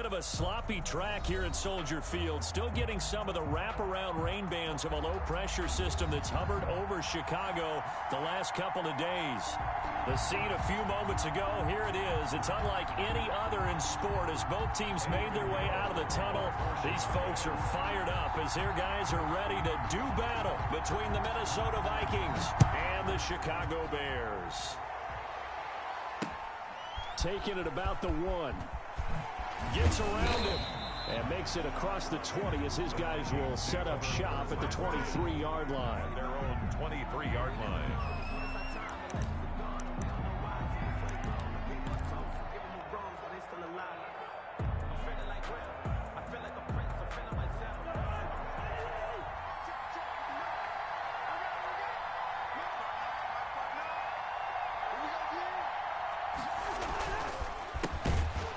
of a sloppy track here at Soldier Field. Still getting some of the wraparound rain bands of a low-pressure system that's hovered over Chicago the last couple of days. The scene a few moments ago, here it is. It's unlike any other in sport as both teams made their way out of the tunnel. These folks are fired up as their guys are ready to do battle between the Minnesota Vikings and the Chicago Bears. Taking it about the 1. Gets around him and makes it across the 20 as his guys will set up shop at the 23-yard line. Their own 23-yard line.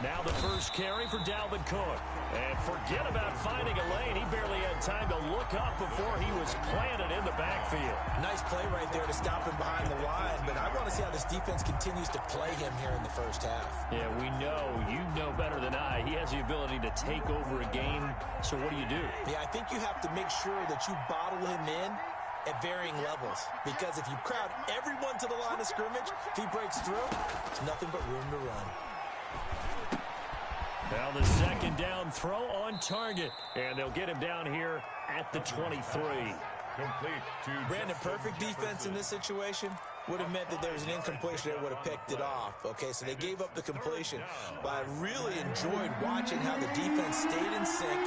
Now the first carry for Dalvin Cook. And forget about finding a lane. He barely had time to look up before he was planted in the backfield. Nice play right there to stop him behind the line. But I want to see how this defense continues to play him here in the first half. Yeah, we know. You know better than I. He has the ability to take over a game. So what do you do? Yeah, I think you have to make sure that you bottle him in at varying levels. Because if you crowd everyone to the line of scrimmage, if he breaks through, it's nothing but room to run. Now the second down throw on target. And they'll get him down here at the 23. Complete to Brandon, perfect defense in this situation would have meant that there was an incompletion that would have picked it off. Okay, so they gave up the completion. But I really enjoyed watching how the defense stayed in sync,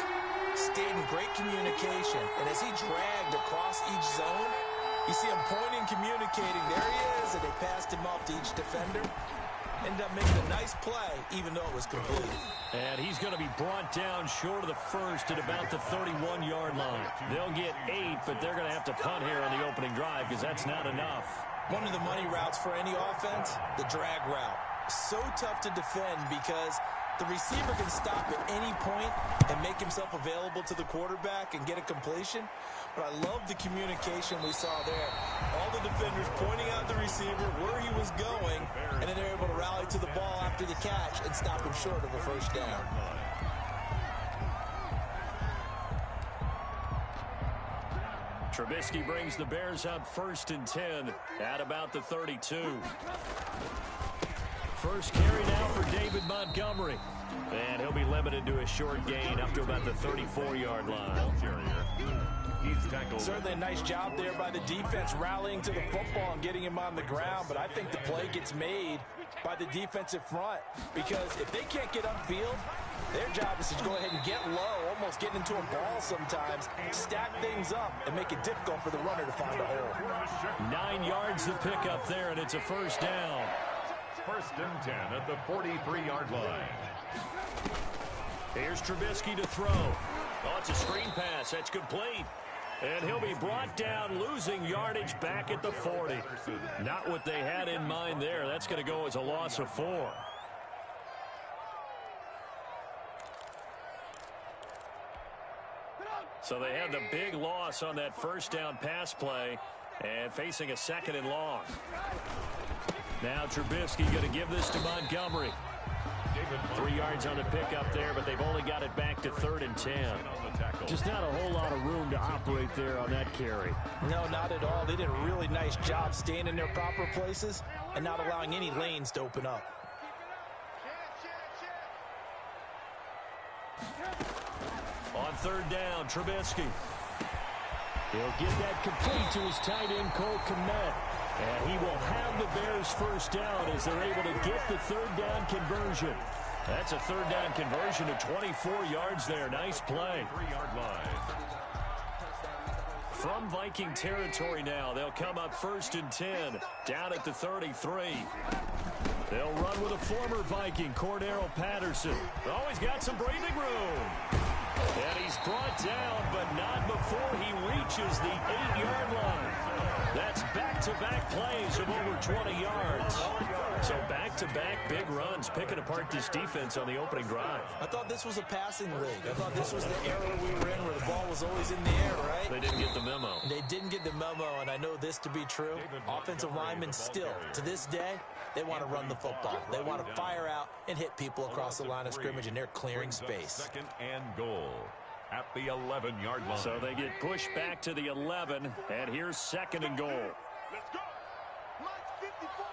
stayed in great communication. And as he dragged across each zone, you see him pointing, communicating. There he is, and they passed him off to each defender. Ended up making a nice play, even though it was complete. And he's going to be brought down short of the first at about the 31-yard line. They'll get 8, but they're going to have to punt here on the opening drive because that's not enough. One of the money routes for any offense, the drag route. So tough to defend because the receiver can stop at any point and make himself available to the quarterback and get a completion. But I love the communication we saw there. All the defenders pointing out the receiver, where he was going, and then they're able to rally to the ball after the catch and stop him short of a first down. Trubisky brings the Bears up 1st and 10 at about the 32. First carry now for David Montgomery. And he'll be limited to a short gain up to about the 34-yard line. Certainly a nice job there by the defense rallying to the football and getting him on the ground. But I think the play gets made by the defensive front. Because if they can't get upfield, their job is to go ahead and get low, almost get into a ball sometimes, stack things up, and make it difficult for the runner to find a hole. 9 yards to pick up there, and it's a first down. 1st and 10 at the 43-yard line. Here's Trubisky to throw. Oh, it's a screen pass. That's complete. And he'll be brought down, losing yardage back at the 40. Not what they had in mind there. That's going to go as a loss of 4. So they had the big loss on that first down pass play and facing a 2nd and long. Now Trubisky going to give this to Montgomery. 3 yards on the pickup there, but they've only got it back to 3rd and 10. Just not a whole lot of room to operate there on that carry. No, not at all. They did a really nice job staying in their proper places and not allowing any lanes to open up. On 3rd down, Trubisky. He'll get that complete to his tight end, Cole Kmet. And he will have the Bears first down as they're able to get the 3rd down conversion. That's a 3rd down conversion of 24 yards there. Nice play. 3-yard line. From Viking territory now, they'll come up 1st and 10, down at the 33. They'll run with a former Viking, Cordero Patterson. Always got some breathing room. And he's brought down, but not before he reaches the 8-yard line. That's back back-to-back plays of over 20 yards. So back-to-back big runs, picking apart this defense on the opening drive. I thought this was a passing league. I thought this was the era we were in where the ball was always in the air, right? They didn't get the memo. They didn't get the memo, and I know this to be true. Offensive linemen still, to this day, they want to run the football. They want to fire out and hit people across the line of scrimmage, and they're clearing space. Second and goal at the 11-yard line. So they get pushed back to the 11, and here's second and goal. Let's go. Mike 54.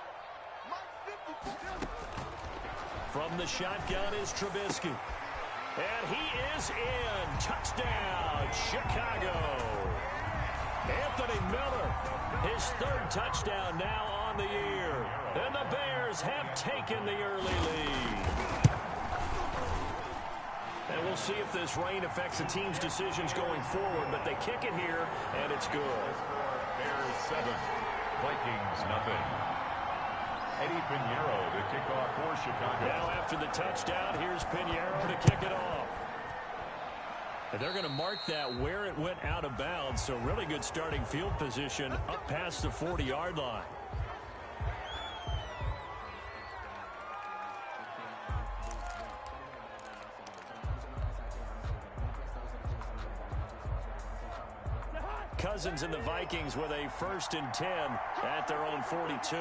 Mike 54. From the shotgun is Trubisky. And he is in. Touchdown, Chicago. Anthony Miller, his third touchdown now on the year. And the Bears have taken the early lead. And we'll see if this rain affects the team's decisions going forward, but they kick it here, and it's good. Bears 7, Vikings nothing. Eddie Pinheiro, the kickoff for Chicago. Now after the touchdown, here's Pinheiro to kick it off. And they're going to mark that where it went out of bounds, so really good starting field position up past the 40-yard line. Cousins and the Vikings with a 1st and 10 at their own 42.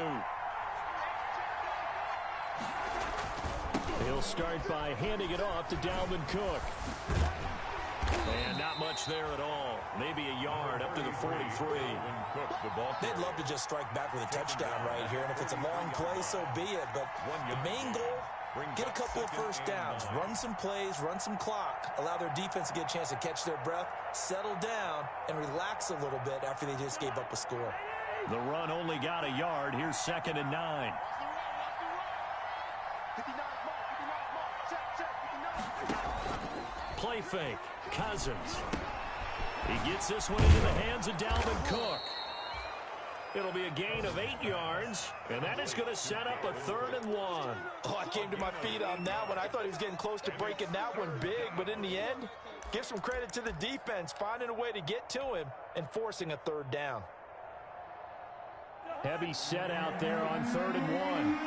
He'll start by handing it off to Dalvin Cook. And not much there at all. Maybe a yard up to the 43. They'd love to just strike back with a touchdown right here, and if it's a long play, so be it. But the main goal, get a couple of first downs, run some plays, run some clock, allow their defense to get a chance to catch their breath, settle down, and relax a little bit after they just gave up a score. The run only got a yard. Here's 2nd and 9. Play fake. Cousins. He gets this one into the hands of Dalvin Cook. It'll be a gain of 8 yards, and that is going to set up a 3rd and 1. Oh, I came to my feet on that one. I thought he was getting close to breaking that one big, but in the end, give some credit to the defense, finding a way to get to him and forcing a 3rd down. Heavy set out there on 3rd and 1.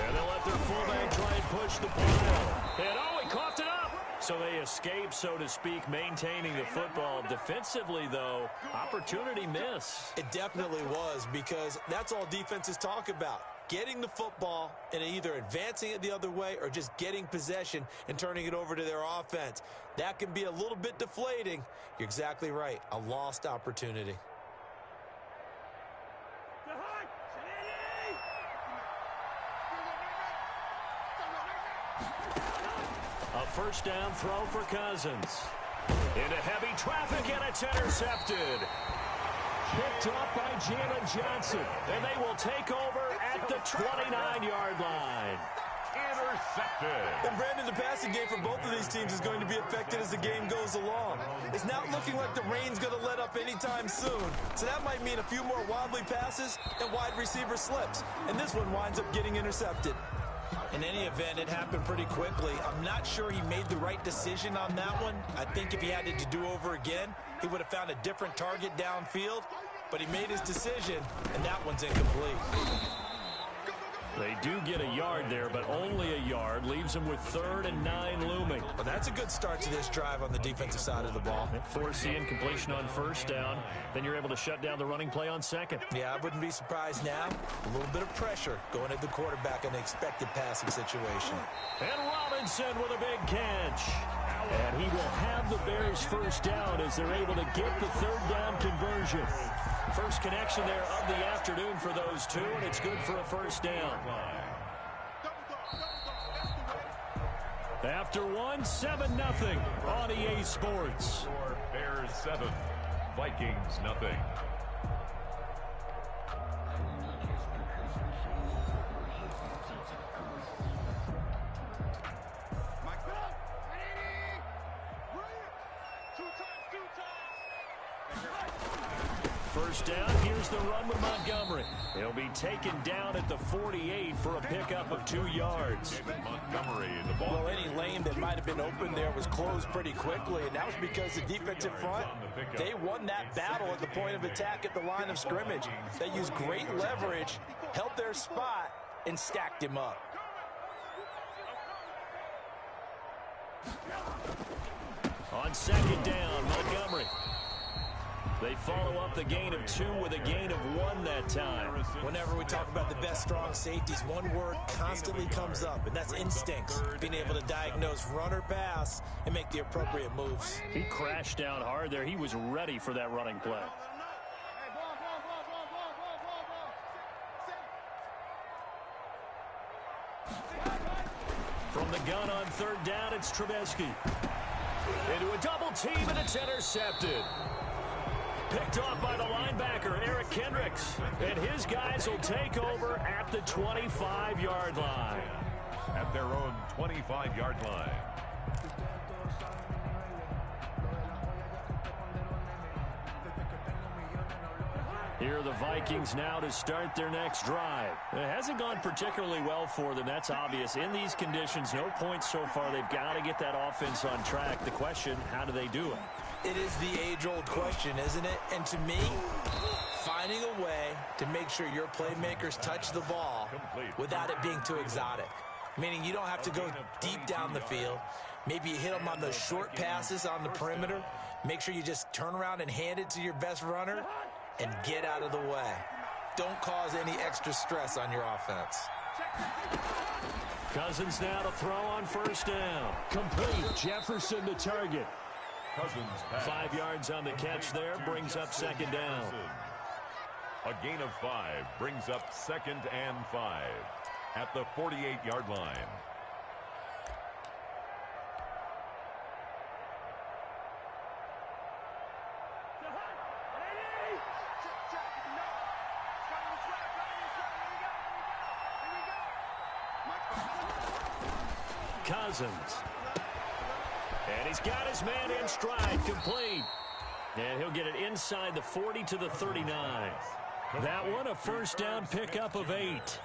And they'll let their fullback try and push the pile. And oh, he coughed it up. So they escape, so to speak, maintaining the football. Defensively, though, opportunity miss. It definitely was, because that's all defenses talk about. Getting the football and either advancing it the other way or just getting possession and turning it over to their offense. That can be a little bit deflating. You're exactly right. A lost opportunity. A 1st down throw for Cousins. Into heavy traffic, and it's intercepted. Picked up by Jalen Johnson, and they will take over at the 29-yard line. Intercepted. And Brandon, the passing game for both of these teams is going to be affected as the game goes along. It's not looking like the rain's going to let up anytime soon. So that might mean a few more wobbly passes and wide receiver slips. And this one winds up getting intercepted. In any event, it happened pretty quickly. I'm not sure he made the right decision on that one. I think if he had it to do over again, he would have found a different target downfield. But he made his decision, and that one's incomplete. They do get a yard there, but only a yard. Leaves them with 3rd and 9 looming. Well, that's a good start to this drive on the defensive side of the ball. Force the incompletion on 1st down. Then you're able to shut down the running play on 2nd. Yeah, I wouldn't be surprised now. A little bit of pressure going at the quarterback in an expected passing situation. And Robinson with a big catch. And he will have the Bears' 1st down as they're able to get the 3rd down conversion. First connection there of the afternoon for those two, and it's good for a 1st down. After one, 7-0 on EA Sports. Bears 7, Vikings nothing. first down. Here's the run with Montgomery. He'll be taken down at the 48 for a pickup of 2 yards. Montgomery, the ball. Well, any lane that might have been open there was closed pretty quickly, and that was because the defensive front, they won that battle at the point of attack at the line of scrimmage. They used great leverage, held their spot, and stacked him up. On second down, Montgomery. They follow up the gain of 2 with a gain of 1 that time. Whenever we talk about the best strong safeties, one word constantly comes up, and that's instincts. Being able to diagnose run or pass and make the appropriate moves. He crashed down hard there. He was ready for that running play. From the gun on third down, it's Trubisky. Into a double team, and it's intercepted. Picked off by the linebacker, Eric Kendricks. And his guys will take over at the 25-yard line. At their own 25-yard line. Here are the Vikings now to start their next drive. It hasn't gone particularly well for them, that's obvious. In these conditions, no points so far. They've got to get that offense on track. The question, how do they do it? It is the age-old question, isn't it? And to me, finding a way to make sure your playmakers touch the ball without it being too exotic. Meaning you don't have to go deep down the field. Maybe you hit them on those short passes on the perimeter. Make sure you just turn around and hand it to your best runner and get out of the way. Don't cause any extra stress on your offense. Cousins now to throw on first down. Complete. Jefferson to target. Cousins pass. 5 yards on the catch there, brings up second down. A gain of 5 brings up 2nd and 5 at the 48-yard line. Cousins. And he's got his man in stride, complete. And he'll get it inside the 40 to the 39. That one a first down pickup of 8.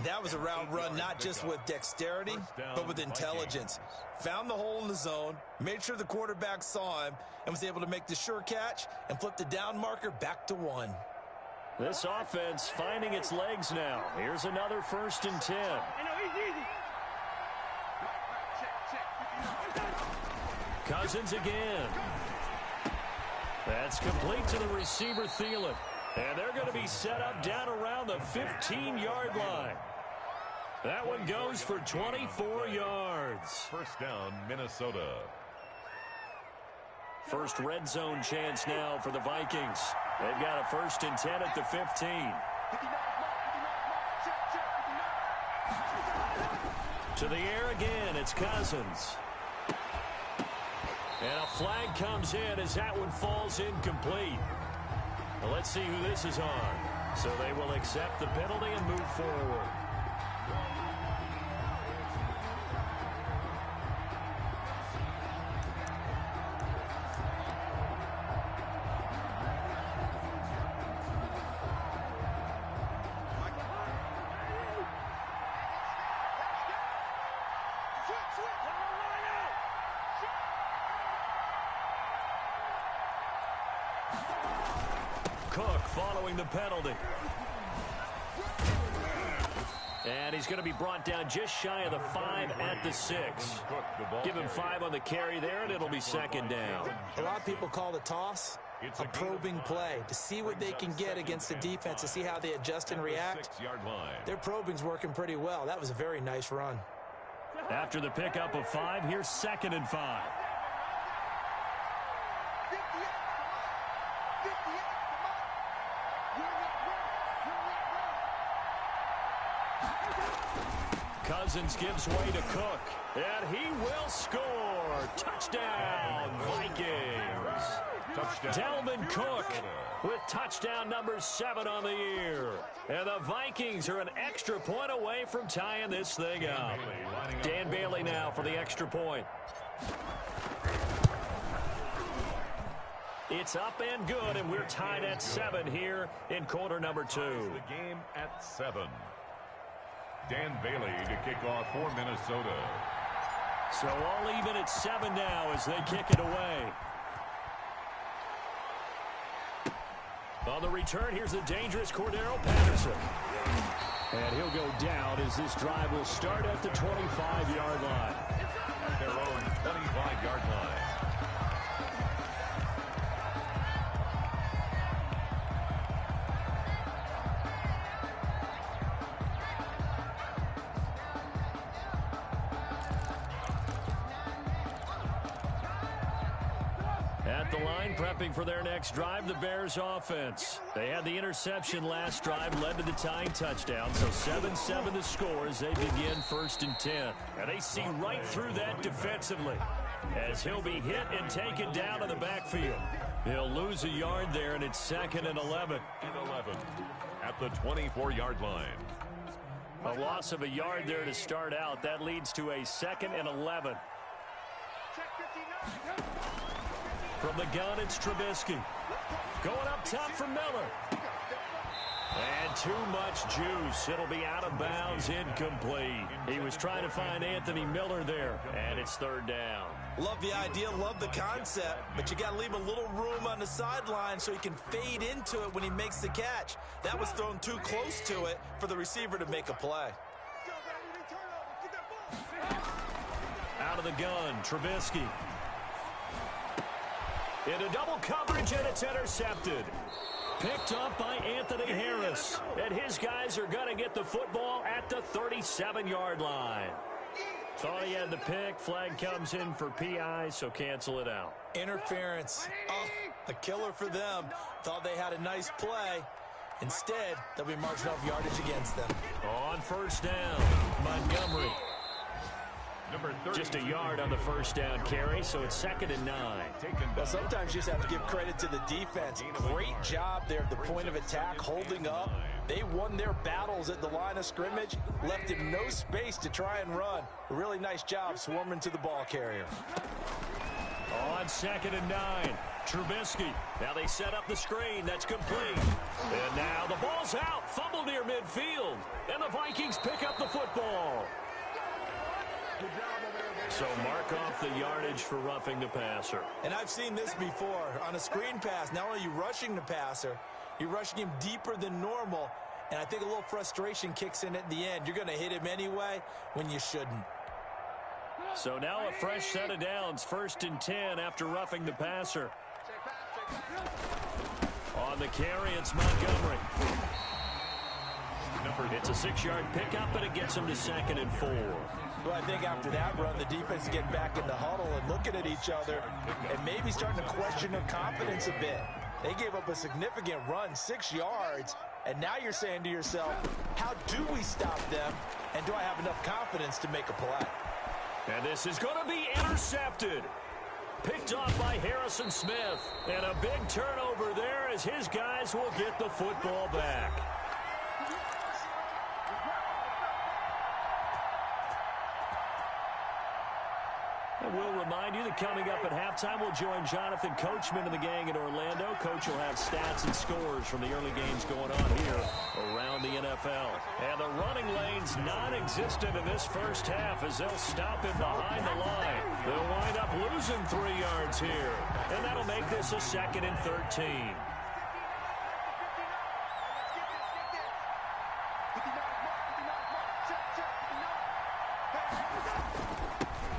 That was a route run not just with dexterity, but with intelligence. Found the hole in the zone, made sure the quarterback saw him, and was able to make the sure catch and flip the down marker back to 1. This offense finding its legs now. Here's another 1st and 10. Cousins again. That's complete to the receiver, Thielen. And they're going to be set up down around the 15-yard line. That one goes for 24 yards. First down, Minnesota. First red zone chance now for the Vikings. They've got a 1st and 10 at the 15. To the air again, it's Cousins. And a flag comes in as that one falls incomplete. Well, let's see who this is on. So they will accept the penalty and move forward. Cook following the penalty. And he's going to be brought down just shy of the 5 at the 6. Give him 5 on the carry there, and it'll be second down. A lot of people call the toss a probing play to see what they can get against the defense, to see how they adjust and react. Their probing's working pretty well. That was a very nice run. After the pickup of 5, here's 2nd and 5. Cousins gives way to Cook, and he will score. Touchdown, Vikings. Dalvin Cook with touchdown number 7 on the year. And the Vikings are an extra point away from tying this thing up. Dan Bailey now for the extra point. It's up and good, and we're tied at 7 here in quarter number 2. The game at 7. Dan Bailey to kick off for Minnesota. So all even at 7 now as they kick it away. On the return, here's the dangerous Cordero Patterson. And he'll go down as this drive will start at the 25-yard line. Their own 25-yard line. At the line, prepping for their next drive, the Bears offense. They had the interception last drive, led to the tying touchdown, so 7-7 the score as they begin 1st and 10. And they see right through that defensively as he'll be hit and taken down in the backfield. He'll lose a yard there, and it's 2nd and 11. At the 24-yard line. A loss of a yard there to start out. That leads to a 2nd and 11. From the gun, it's Trubisky. Going up top for Miller. And too much juice. It'll be out of bounds, incomplete. He was trying to find Anthony Miller there, and it's 3rd down. Love the idea, love the concept, but you got to leave a little room on the sideline so he can fade into it when he makes the catch. That was thrown too close to it for the receiver to make a play. Out of the gun, Trubisky. Into double coverage, and it's intercepted. Picked up by Anthony Harris. And his guys are going to get the football at the 37-yard line. Thought he had the pick. Flag comes in for PI, so cancel it out. Interference. Oh, a killer for them. Thought they had a nice play. Instead, they'll be marching off yardage against them. On 1st down, Montgomery. Just a yard on the 1st down carry, so it's 2nd and 9. Well, sometimes you just have to give credit to the defense. Great job there at the point of attack, holding up. They won their battles at the line of scrimmage, left him no space to try and run. A really nice job swarming to the ball carrier. On 2nd and 9, Trubisky. Now they set up the screen. That's complete. And now the ball's out. Fumble near midfield. And the Vikings pick up the football. So mark off the yardage for roughing the passer. And I've seen this before. On a screen pass, not only are you rushing the passer, you're rushing him deeper than normal. And I think a little frustration kicks in at the end. You're going to hit him anyway when you shouldn't. So now a fresh set of downs. 1st and 10 after roughing the passer. On the carry, it's Montgomery. It's a 6-yard pickup, but it gets him to 2nd and 4. Well, I think after that run, the defense is getting back in the huddle and looking at each other and maybe starting to question their confidence a bit. They gave up a significant run, 6 yards, and now you're saying to yourself, how do we stop them, and do I have enough confidence to make a play? And this is going to be intercepted. Picked off by Harrison Smith. And a big turnover there as his guys will get the football back. And we'll remind you that coming up at halftime, we'll join Jonathan Coachman and the gang in Orlando. Coach will have stats and scores from the early games going on here around the NFL. And the running lane's non-existent in this first half as they'll stop him behind the line. They'll wind up losing 3 yards here. And that'll make this a 2nd and 13.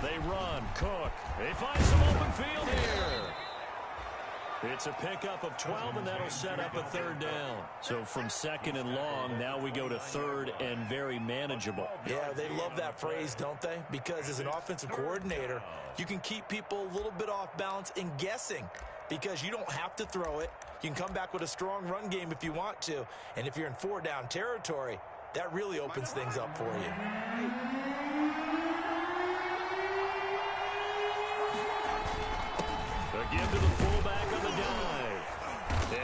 They run. Cook. They find some open field here. It's a pickup of 12, and that'll set up a 3rd down. So from 2nd and long, now we go to 3rd and very manageable. Yeah, they love that phrase, don't they? Because as an offensive coordinator, you can keep people a little bit off balance and guessing because you don't have to throw it. You can come back with a strong run game if you want to. And if you're in 4-down territory, that really opens things up for you. Give to the fullback on the dive.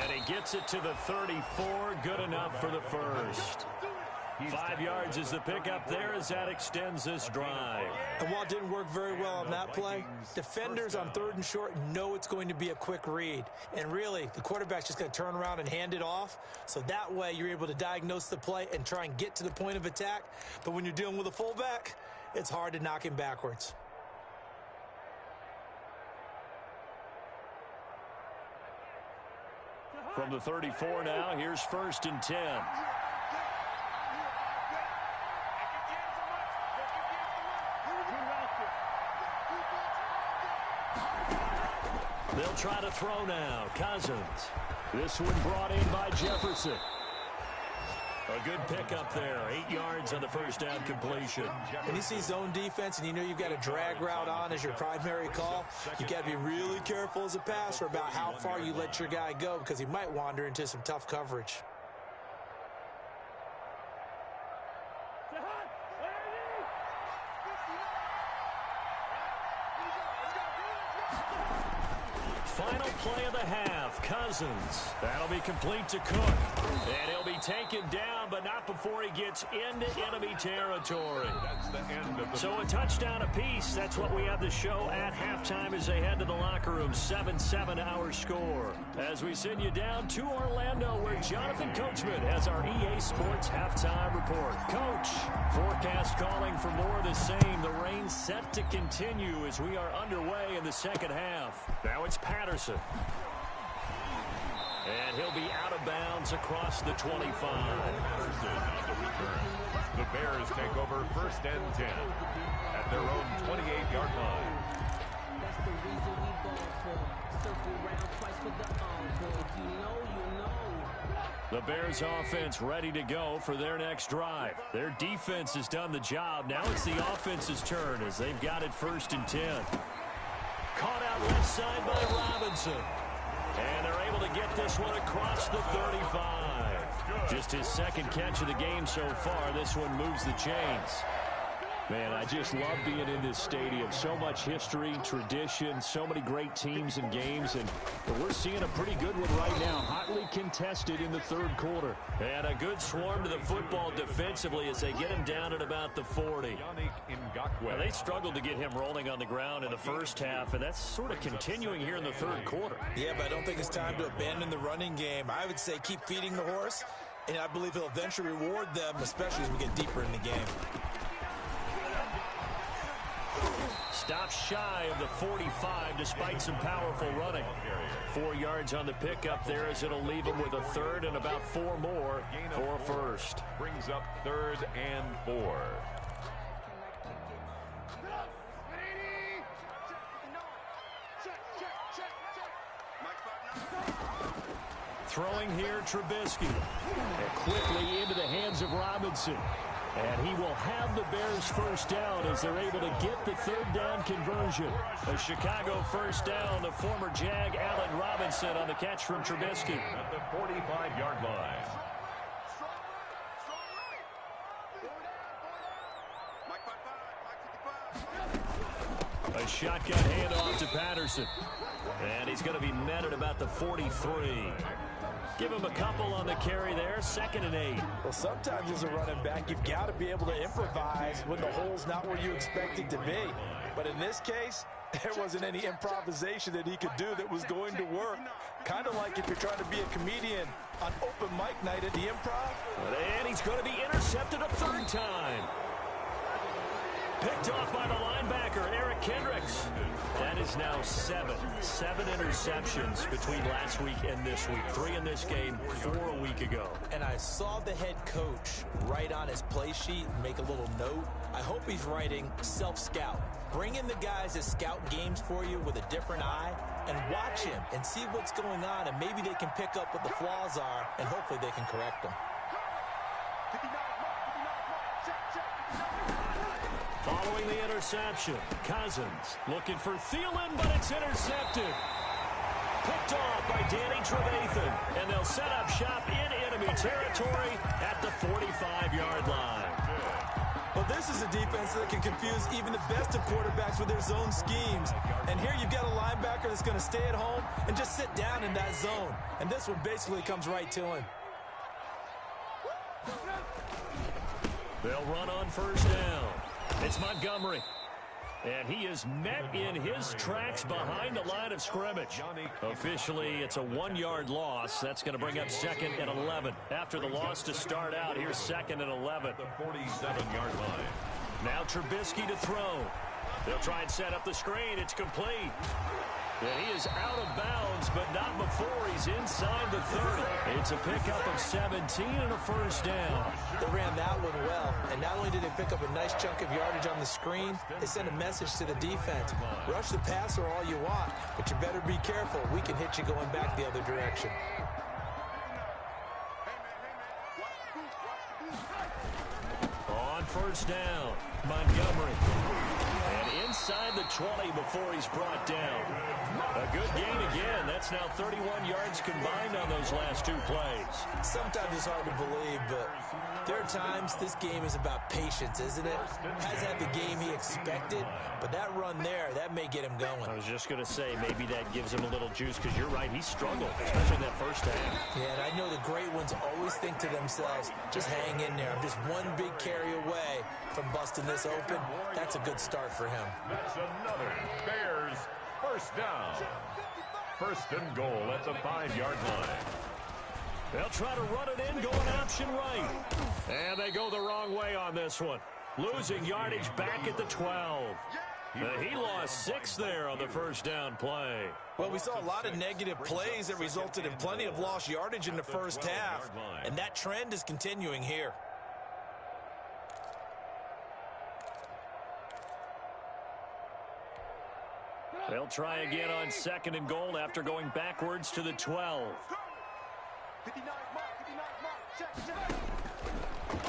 And he gets it to the 34. Good enough for the first. 5 yards is the pickup there as that extends this drive. And while it didn't work very well on that play, defenders on 3rd and short know it's going to be a quick read. And really, the quarterback's just going to turn around and hand it off. So that way, you're able to diagnose the play and try and get to the point of attack. But when you're dealing with a fullback, it's hard to knock him backwards. From the 34 now, here's 1st and 10. They'll try to throw now. Cousins. This one brought in by Jefferson. A good pickup there. 8 yards on the first down completion. When you see zone defense and you know you've got a drag route on as your primary call, you've got to be really careful as a passer about how far you let your guy go because he might wander into some tough coverage. Final play of the half. Cousins. That'll be complete to Cook. And he'll be taken down, but not before he gets into enemy territory. That's the end of the... So a touchdown apiece. That's what we have the show at halftime as they head to the locker room. 7-7 our score. As we send you down to Orlando, where Jonathan Coachman has our EA Sports halftime report. Coach, forecast calling for more of the same. The rain set to continue as we are underway in the second half. Now it's Patterson. And he'll be out of bounds across the 25. Patterson on the return. The Bears take over 1st and 10 at their own 28-yard line. That's the reason we ball for. Circle round twice for the encore. If you know, you know. The Bears offense ready to go for their next drive. Their defense has done the job. Now it's the offense's turn as they've got it 1st and 10. Caught out left side by Robinson. And they're able to get this one across the 35. Just his 2nd catch of the game so far. This one moves the chains. Man, I just love being in this stadium. So much history, tradition, so many great teams and games. And we're seeing a pretty good one right now. Hotly contested in the 3rd quarter. And a good swarm to the football defensively as they get him down at about the 40. Now, they struggled to get him rolling on the ground in the first half, and that's sort of continuing here in the 3rd quarter. Yeah, but I don't think it's time to abandon the running game. I would say keep feeding the horse, and I believe he'll eventually reward them, especially as we get deeper in the game. Stops shy of the 45 despite some powerful running. 4 yards on the pickup there as it'll leave him with a 3rd and about 4 more for a 1st. Brings up 3rd and 4. Throwing here, Trubisky. And quickly into the hands of Robinson. And he will have the Bears 1st down as they're able to get the 3rd down conversion. A Chicago 1st down, the former Jag Allen Robinson on the catch from Trubisky. At the 45-yard line. A shotgun handoff to Patterson. And he's going to be met at about the 43. Give him a couple on the carry there. 2nd and 8. Well, sometimes as a running back, you've got to be able to improvise when the hole's not where you expect it to be. But in this case, there wasn't any improvisation that he could do that was going to work. Kind of like if you're trying to be a comedian on open mic night at the Improv. And he's going to be intercepted a 3rd time. Picked off by the linebacker, Eric Kendricks. That is now 7 interceptions between last week and this week. 3 in this game, 4 a week ago. And I saw the head coach write on his play sheet and make a little note. I hope he's writing self-scout. Bring in the guys that scout games for you with a different eye and watch him and see what's going on, and maybe they can pick up what the flaws are, and hopefully they can correct them. Following the interception, Cousins looking for Thielen, but it's intercepted. Picked off by Danny Trevathan, and they'll set up shop in enemy territory at the 45-yard line. Well, this is a defense that can confuse even the best of quarterbacks with their zone schemes. And here you've got a linebacker that's going to stay at home and just sit down in that zone. And this one basically comes right to him. They'll run on first down. It's Montgomery. And he is met in his tracks behind the line of scrimmage. Officially, it's a 1-yard loss. That's going to bring up 2nd and 11. After the loss to start out, here's 2nd and 11. The 47-yard line. Now Trubisky to throw. They'll try and set up the screen. It's complete. And he is out of bounds, but not before he's inside the 30. It's a pickup of 17 and a first down. They ran that one well, and not only did they pick up a nice chunk of yardage on the screen, they sent a message to the defense. Rush the passer all you want, but you better be careful. We can hit you going back the other direction. On first down, Montgomery. And inside the 20 before he's brought down. A good gain again. That's now 31 yards combined on those last 2 plays. Sometimes it's hard to believe, but there are times this game is about patience, isn't it? Has had the game he expected, but that run there, that may get him going. I was just going to say, maybe that gives him a little juice, because you're right, he struggled, especially in that first half. Yeah, and I know the great ones always think to themselves, just hang in there. I'm just one big carry away from busting this open. That's a good start for him. That's another Bears first down. First and goal at the 5-yard line. They'll try to run it in, going option right. And they go the wrong way on this one. Losing yardage back at the 12. He lost 6 there on the first down play. Well, we saw a lot of negative plays that resulted in plenty of lost yardage in the first half. And that trend is continuing here. They'll try again on 2nd and goal after going backwards to the 12.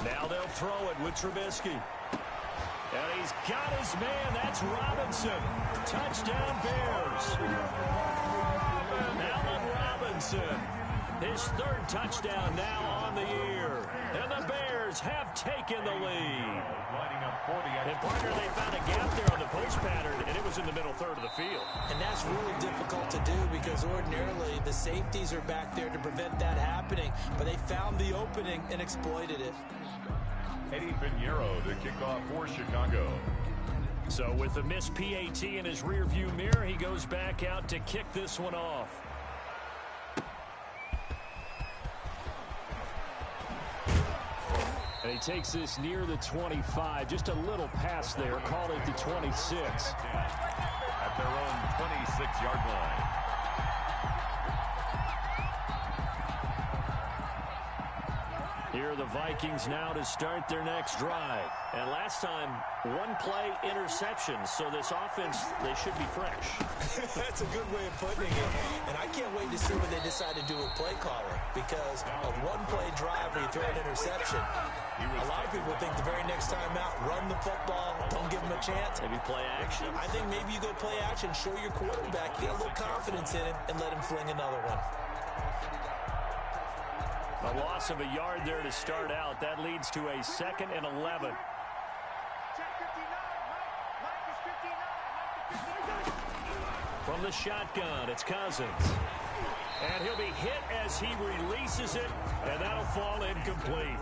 Now they'll throw it with Trubisky. And he's got his man. That's Robinson. Touchdown, Bears. Allen Robinson. His 3rd touchdown now on the year. And the Bears have taken the lead. And partner, they found a gap there on the post pattern, and it was in the middle 3rd of the field. And that's really difficult to do because ordinarily the safeties are back there to prevent that happening. But they found the opening and exploited it. Eddie Pinheiro to kick off for Chicago. So with the missed PAT in his rearview mirror, he goes back out to kick this one off. And he takes this near the 25. Just a little pass there. Call it the 26. At their own 26-yard line. Here are the Vikings now to start their next drive. And last time, 1-play interception. So this offense, they should be fresh. That's a good way of putting it. And I can't wait to see what they decide to do with play calling. Because a 1-play drive where you throw an interception, a lot of people think the very next time out, run the football, don't give them a chance. Maybe play action. I think maybe you go play action, show your quarterback, get a little confidence in him, and let him fling another one. A loss of a yard there to start out. That leads to a 2nd and 11. From the shotgun, it's Cousins. And he'll be hit as he releases it, and that'll fall incomplete.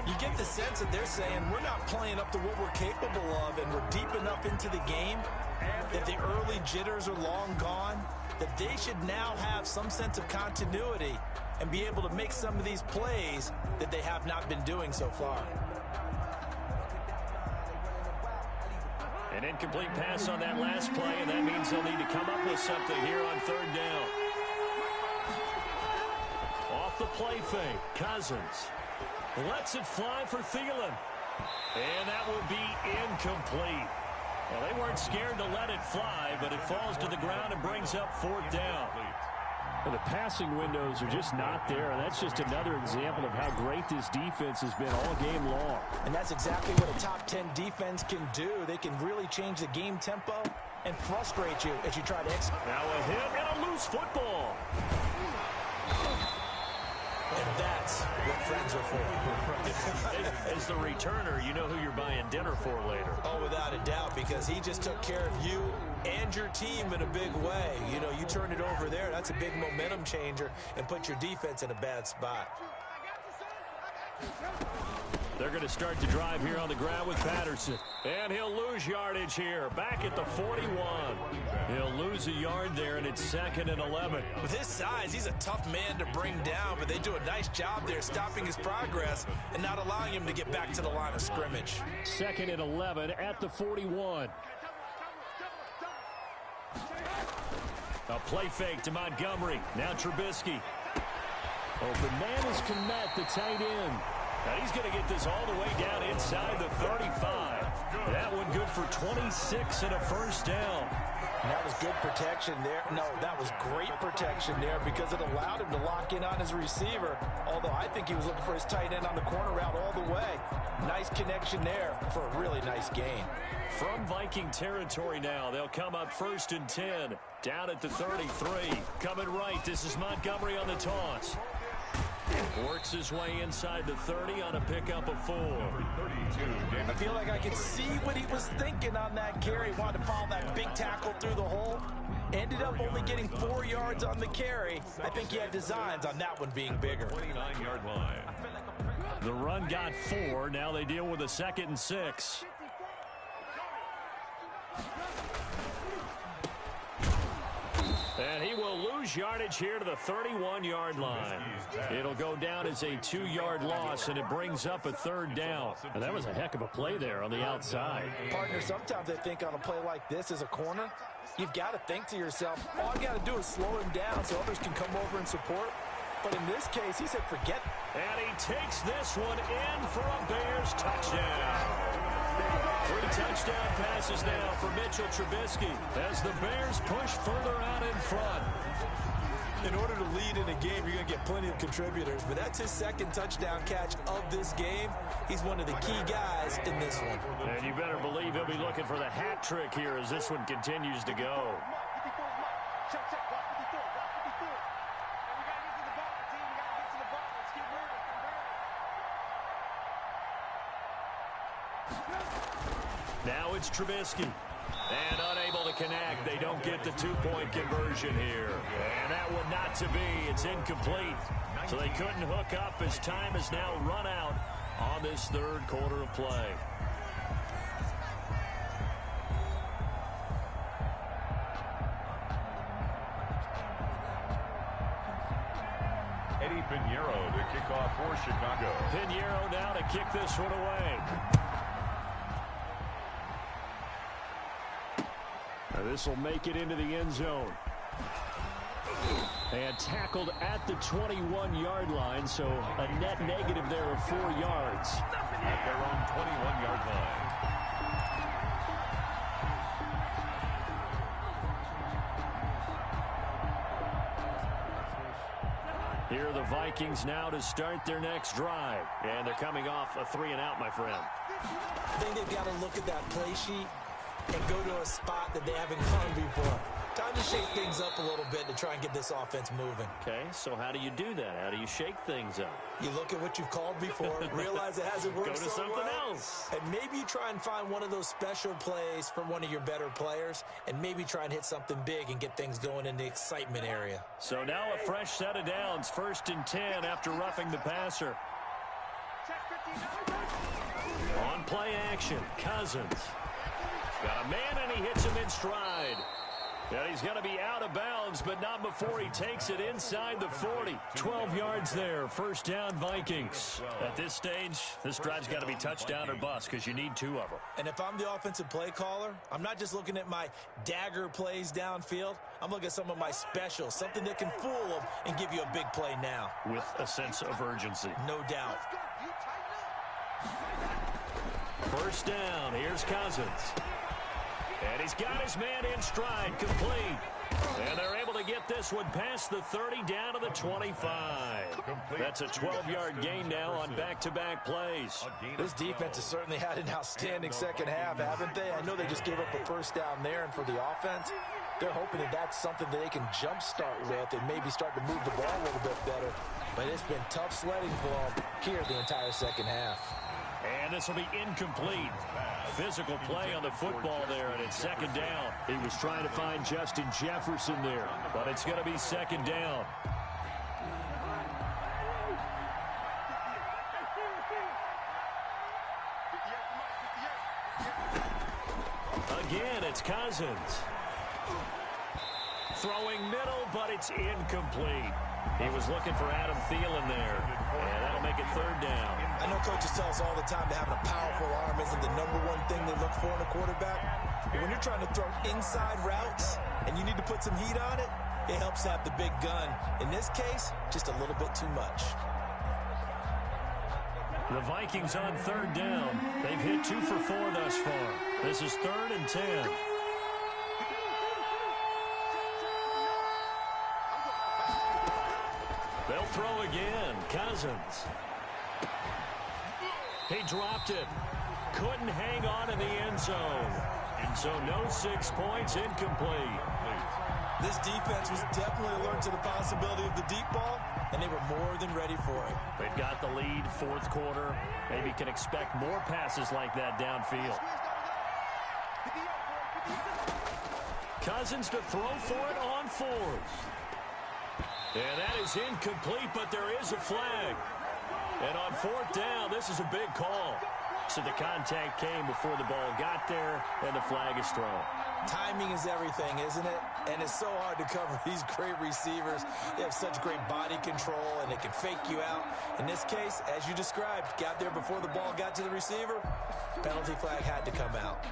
You get the sense that they're saying we're not playing up to what we're capable of, and we're deep enough into the game that the early jitters are long gone, that they should now have some sense of continuity and be able to make some of these plays that they have not been doing so far. An incomplete pass on that last play, and that means they'll need to come up with something here on 3rd down. Off the play fake, Cousins lets it fly for Thielen. And that will be incomplete. Well, they weren't scared to let it fly, but it falls to the ground and brings up 4th down. Well, the passing windows are just not there, and that's just another example of how great this defense has been all game long. And that's exactly what a top 10 defense can do. They can really change the game tempo and frustrate you as you try to execute. Now a hit and a loose football. And that's what friends are for. As the returner, you know who you're buying dinner for later. Oh, without a doubt, because he just took care of you and your team in a big way. You know, you turn it over there, that's a big momentum changer, and put your defense in a bad spot. They're going to start the drive here on the ground with Patterson. And he'll lose yardage here. Back at the 41. He'll lose a yard there, and it's 2nd and 11. With his size, he's a tough man to bring down, but they do a nice job there stopping his progress and not allowing him to get back to the line of scrimmage. 2nd and 11 at the 41. A play fake to Montgomery. Now Trubisky. Open man is Kmet, the tight end. And he's going to get this all the way down inside the 35. That one good for 26 and a first down. And that was good protection there. No, that was great protection there because it allowed him to lock in on his receiver. Although I think he was looking for his tight end on the corner route all the way. Nice connection there for a really nice gain. From Viking territory now, they'll come up 1st and 10. Down at the 33. Coming right, this is Montgomery on the toss. Works his way inside the 30 on a pickup of 4. I feel like I can see what he was thinking on that carry. Wanted to follow that big tackle through the hole. Ended up only getting 4 yards on the carry. I think he had designs on that one being bigger. 29-yard line. The run got 4. Now they deal with a 2nd and 6. And he will lose yardage here to the 31-yard line. It'll go down as a 2-yard loss, and it brings up a 3rd down. And that was a heck of a play there on the outside. Partner, sometimes I think on a play like this as a corner, you've got to think to yourself, all I got to do is slow him down so others can come over and support. But in this case, he said forget. And he takes this one in for a Bears touchdown. 3 touchdown passes now for Mitchell Trubisky as the Bears push further out in front. In order to lead in a game, you're going to get plenty of contributors, but that's his 2nd touchdown catch of this game. He's one of the key guys in this one. And you better believe he'll be looking for the hat trick here as this one continues to go. Now it's Trubisky. And unable to connect. They don't get the 2-point conversion here. And that one not to be. It's incomplete. So they couldn't hook up as time has now run out on this 3rd quarter of play. Eddie Pinheiro to kick off for Chicago. Pinheiro now to kick this one away. This will make it into the end zone. And tackled at the 21-yard line, so a net negative there of 4 yards. At their own 21-yard line. Here are the Vikings now to start their next drive. And they're coming off a 3-and-out, my friend. I think they've got to look at that play sheet and go to a spot that they haven't gone before. Time to shake things up a little bit to try and get this offense moving. Okay, so how do you do that? How do you shake things up? You look at what you've called before, realize it hasn't worked Go to so something well, else. and maybe you try and find one of those special plays from one of your better players, and maybe try and hit something big and get things going in the excitement area. So now a fresh set of downs, 1st and 10 after roughing the passer. On play action, Cousins. Got a man, and he hits him in stride. And he's going to be out of bounds, but not before he takes it inside the 40. 12 yards there, 1st down Vikings. At this stage, this drive's got to be touchdown or bust because you need 2 of them. And if I'm the offensive play caller, I'm not just looking at my dagger plays downfield. I'm looking at some of my specials, something that can fool them and give you a big play now. With a sense of urgency. No doubt. 1st down, here's Cousins. And he's got his man in stride, complete. And they're able to get this one past the 30 down to the 25. That's a 12-yard gain now on back-to-back plays. This defense has certainly had an outstanding second half, haven't they? I know they just gave up a 1st down there, and for the offense, they're hoping that that's something that they can jumpstart with and maybe start to move the ball a little bit better. But it's been tough sledding for them here the entire second half. And this will be incomplete. Physical play on the football there, and it's 2nd down. He was trying to find Justin Jefferson there, but it's going to be 2nd down. again. It's Cousins. Throwing middle, but it's incomplete. He was looking for Adam Thielen there, and that'll make it third down. I know coaches tell us all the time that having a powerful arm isn't the #1 thing they look for in a quarterback. But when you're trying to throw inside routes and you need to put some heat on it, it helps have the big gun. In this case, just a little bit too much. The Vikings on third down. They've hit 2 for 4 thus far. This is 3rd and 10. They'll throw again. Cousins. He dropped it. Couldn't hang on in the end zone. And so no 6 points, incomplete. This defense was definitely alert to the possibility of the deep ball, and they were more than ready for it. They've got the lead, 4th quarter. Maybe can expect more passes like that downfield. Cousins to throw for it on 4th. And that is incomplete, but there is a flag. And on 4th down, this is a big call. So the contact came before the ball got there, and the flag is thrown. Timing is everything, isn't it? And it's so hard to cover these great receivers. They have such great body control, and they can fake you out. In this case, as you described, got there before the ball got to the receiver. Penalty flag had to come out.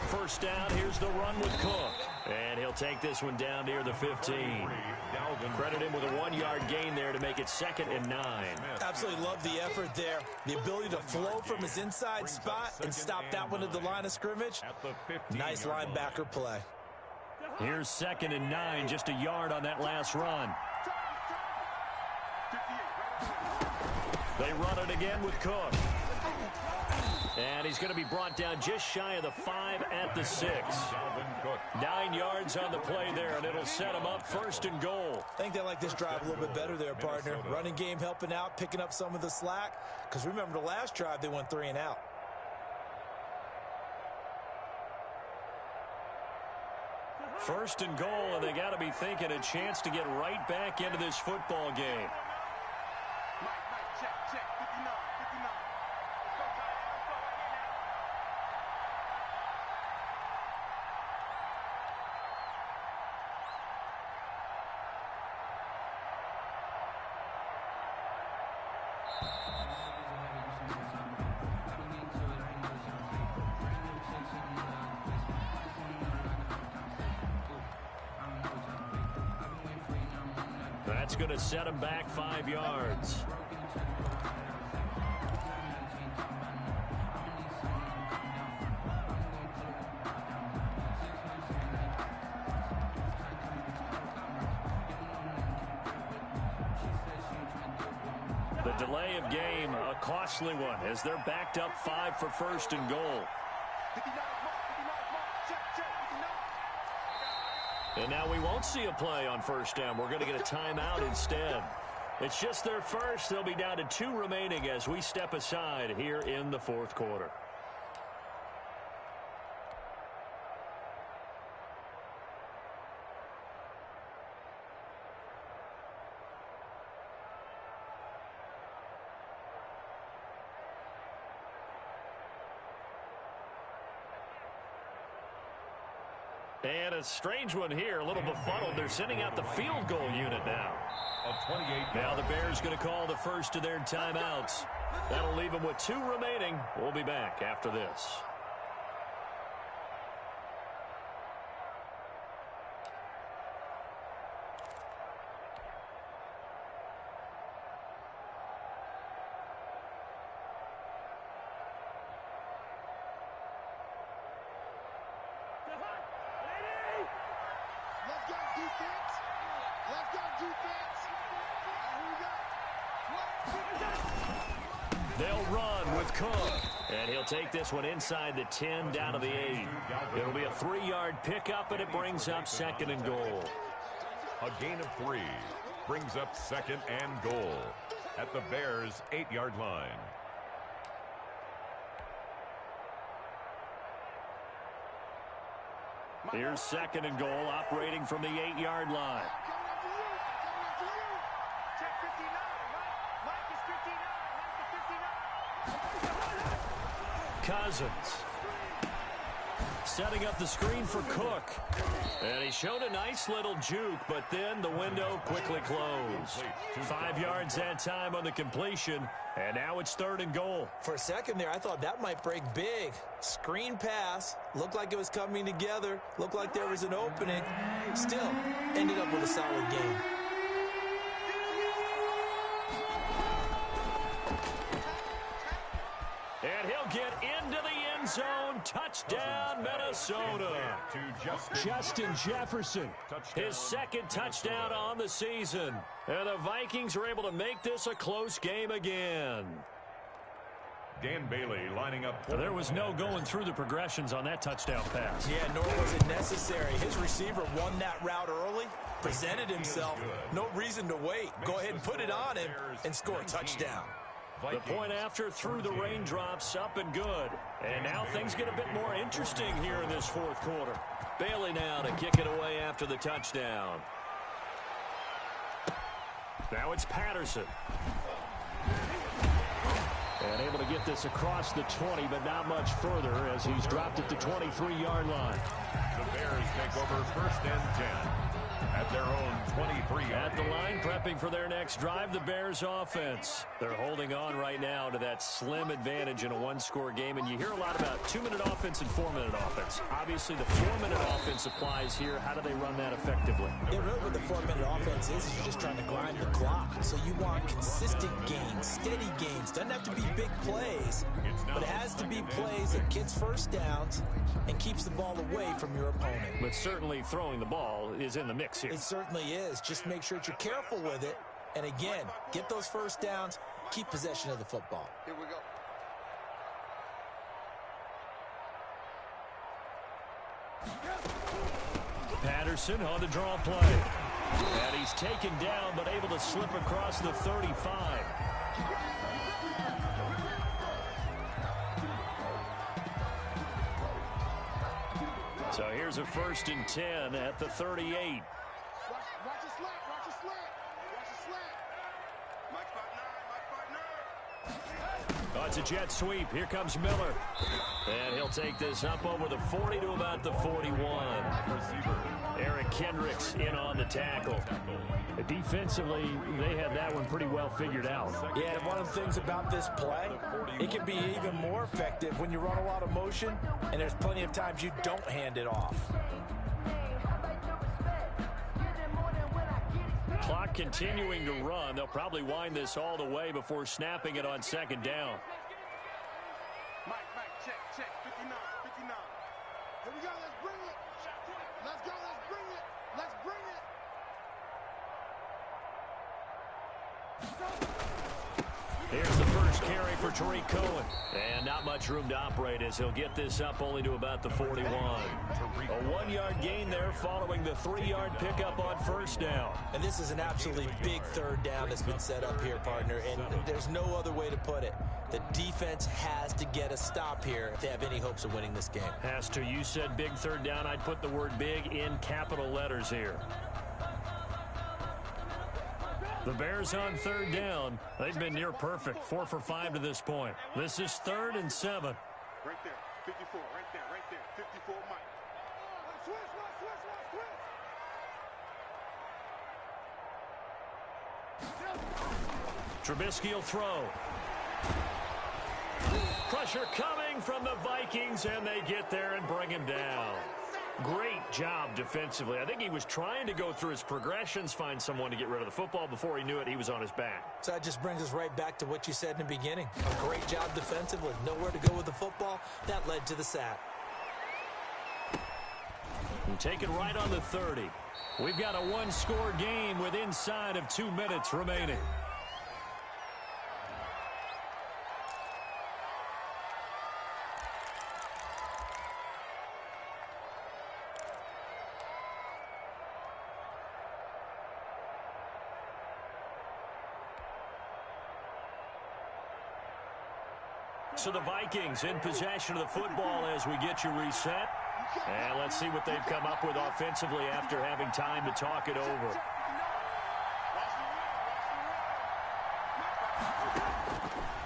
First down, here's the run with Cook. And he'll take this one down near the 15. Credit him with a 1-yard gain there to make it 2nd and 9. Absolutely love the effort there. The ability to flow from his inside spot and stop that one at the line of scrimmage. Nice linebacker play. Here's 2nd and 9, just a yard on that last run. They run it again with Cook. And he's going to be brought down just shy of the 5 at the 6. 9 yards on the play there, and it'll set him up 1st and goal. I think they like this drive a little bit better there, partner. Running game helping out, picking up some of the slack. Because remember, the last drive, they went 3 and out. First and goal, and they got to be thinking a chance to get right back into this football game. That's going to set him back 5 yards. The delay of game, a costly one, as they're backed up 5 for 1st and goal. And now we won't see a play on 1st down. We're going to get a timeout instead. It's just their first. They'll be down to 2 remaining as we step aside here in the 4th quarter. And a strange one here, a little befuddled. They're sending out the field goal unit now. Now the Bears going to call the first of their timeouts. That'll leave them with 2 remaining. We'll be back after this. They'll run with Cook. And he'll take this one inside the 10 down to the 8. It'll be a 3-yard pickup, and it brings up 2nd and goal. A gain of 3 brings up 2nd and goal at the Bears' 8-yard line. Here's 2nd and goal, operating from the 8-yard line. Cousins. Setting up the screen for Cook. And he showed a nice little juke, but then the window quickly closed. 5 yards that time on the completion, and now it's 3rd and goal. For a second there, I thought that might break big. Screen pass. Looked like it was coming together. Looked like there was an opening. Still, ended up with a solid game. And he'll get into the end zone. Touchdown, Minnesota. Justin Jefferson, his 2nd touchdown on the season. And the Vikings are able to make this a close game again. Dan Bailey lining up. There was no going through the progressions on that touchdown pass. Yeah, nor was it necessary. His receiver won that route early, presented himself. No reason to wait. Go ahead and put it on him and score a touchdown. The point after through the raindrops, up and good. And now things get a bit more interesting here in this 4th quarter. Bailey now to kick it away after the touchdown. Now it's Patterson. And able to get this across the 20, but not much further as he's dropped at the 23-yard line. The Bears take over 1st and 10 at their own 23. At the line, prepping for their next drive, the Bears offense. They're holding on right now to that slim advantage in a 1-score game, and you hear a lot about 2-minute offense and 4-minute offense. Obviously, the 4-minute offense applies here. How do they run that effectively? Yeah, really what the 4-minute offense is you're just trying to grind the clock. So you want consistent gains, steady gains. Doesn't have to be big plays, but it has to be plays that gets first downs and keeps the ball away from your opponent. But certainly throwing the ball is in the mix here. It certainly is. Just make sure that you're careful with it. And again, get those first downs, keep possession of the football. Here we go. Patterson on the draw play. And he's taken down, but able to slip across the 35. So here's a 1st and 10 at the 38. Watch your slant. Watch your slant. Watch your slant. Mike 5'9". Oh, it's a jet sweep. Here comes Miller. And he'll take this up over the 40 to about the 41. Eric Kendricks in on the tackle. Defensively, they had that one pretty well figured out. Yeah, and one of the things about this play, it can be even more effective when you run a lot of motion, and there's plenty of times you don't hand it off. Clock continuing to run. They'll probably wind this all the way before snapping it on 2nd down. Mike, check, 59. Here we go, let's bring it. Let's go, let's bring it. Let's bring it. Here's the first carry for Tariq Cohen. And not much room to operate as he'll get this up only to about the 41. A 1-yard gain there following the 3-yard pickup on 1st down. And this is an absolutely big 3rd down that's been set up here, partner, and there's no other way to put it. The defense has to get a stop here if they have any hopes of winning this game. Has to. You said big 3rd down. I'd put the word big in capital letters here. The Bears on 3rd down. They've been near perfect. 4 for 5 to this point. This is 3rd and 7. Right there, 54, right there, 54, Mike. Switch. Trubisky will throw. Pressure coming from the Vikings, and they get there and bring him down. Great job defensively. I think he was trying to go through his progressions, find someone to get rid of the football. Before he knew it, he was on his back. So that just brings us right back to what you said in the beginning. A great job defensively. Nowhere to go with the football. That led to the sack. And taken right on the 30. We've got a 1-score game with inside of 2 minutes remaining. So the Vikings in possession of the football as we get you reset. And let's see what they've come up with offensively after having time to talk it over.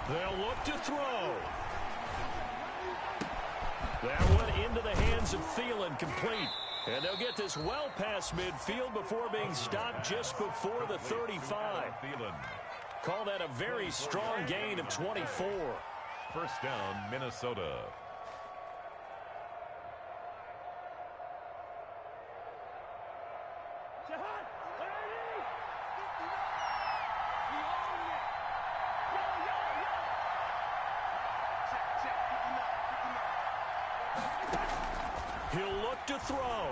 They'll look to throw. That one into the hands of Thielen, complete. And they'll get this well past midfield before being stopped just before the 35. Call that a very strong gain of 24. First down, Minnesota. He'll look to throw.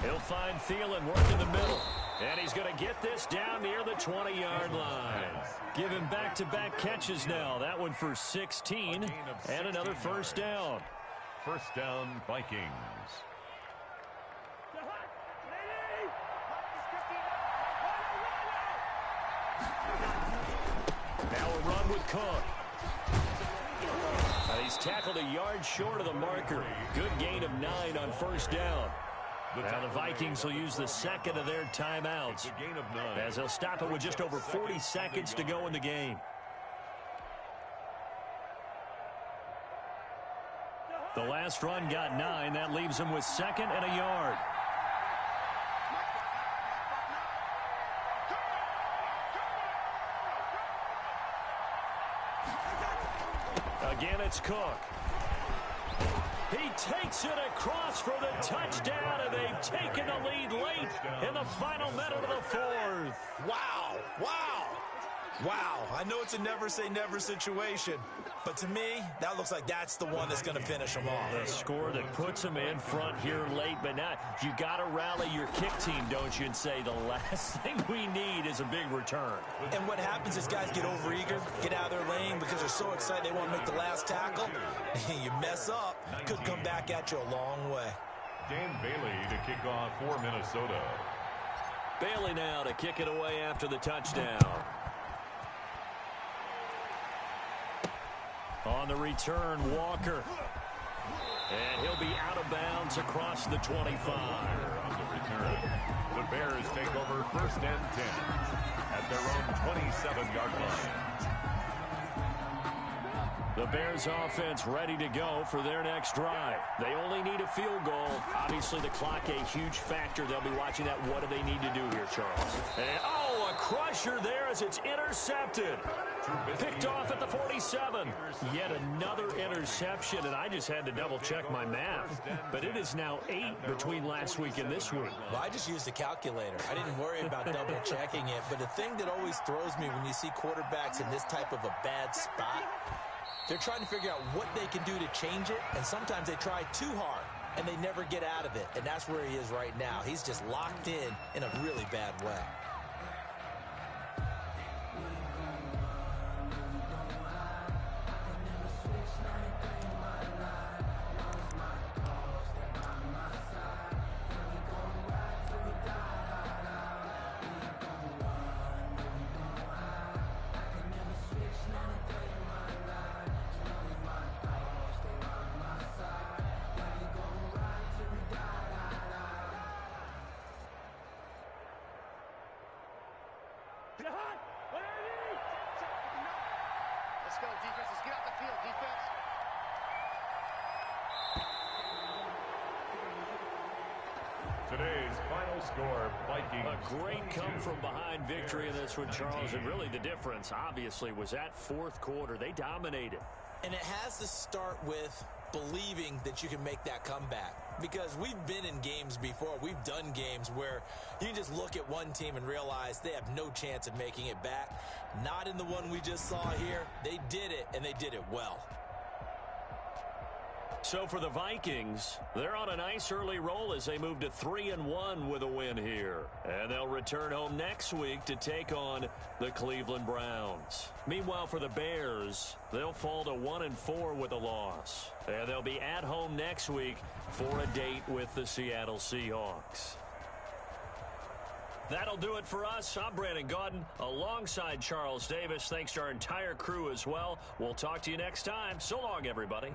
He'll find Thielen working the middle. And he's going to get this down near the 20-yard line. Giving back-to-back catches now. That one for 16 and another first down. First down, Vikings. Now a run with Cook. He's tackled a yard short of the marker. Good gain of 9 on first down. Now the Vikings will use the second of their timeouts as they'll stop it with just over 40 seconds to go in the game. The last run got 9. That leaves them with second and a yard. Again, it's Cook. He takes it across for the touchdown, and they've taken the lead late in the final minute of the fourth. Wow. Wow. Wow. I know it's a never-say-never situation, but to me, that looks like that's the one that's going to finish them off. The score that puts them in front here late, but now you got to rally your kick team, don't you, and say the last thing we need is a big return. And what happens is guys get overeager, get out of their lane because they're so excited they want to make the last tackle. You mess up, could come back at you a long way. Dan Bailey to kick off for Minnesota. Bailey now to kick it away after the touchdown. On the return, Walker. And he'll be out of bounds across the 25. On the return, the Bears take over first and 10 at their own 27-yard line. The Bears offense ready to go for their next drive. They only need a field goal. Obviously, the clock a huge factor. They'll be watching that. What do they need to do here, Charles? And, a crusher there as it's intercepted. Picked off at the 47. Yet another interception, and I just had to double-check my math. But it is now 8 between last week and this week. Well, I just used a calculator. I didn't worry about double-checking it. But the thing that always throws me when you see quarterbacks in this type of a bad spot, they're trying to figure out what they can do to change it, and sometimes they try too hard, and they never get out of it, and that's where he is right now. He's just locked in a really bad way. Let's go, defense. Let's get out the field, defense. Today's final score, Vikings. A great come-from-behind victory in this one, Charles. And really the difference, obviously, was that fourth quarter. They dominated. And it has to start with believing that you can make that comeback. Because we've been in games before. We've done games where you can just look at one team and realize they have no chance of making it back. Not in the one we just saw here. They did it, and they did it well. So for the Vikings, they're on a nice early roll as they move to 3-1 with a win here. And they'll return home next week to take on the Cleveland Browns. Meanwhile, for the Bears, they'll fall to 1-4 with a loss. And they'll be at home next week for a date with the Seattle Seahawks. That'll do it for us. I'm Brandon Gaudin alongside Charles Davis. Thanks to our entire crew as well. We'll talk to you next time. So long, everybody.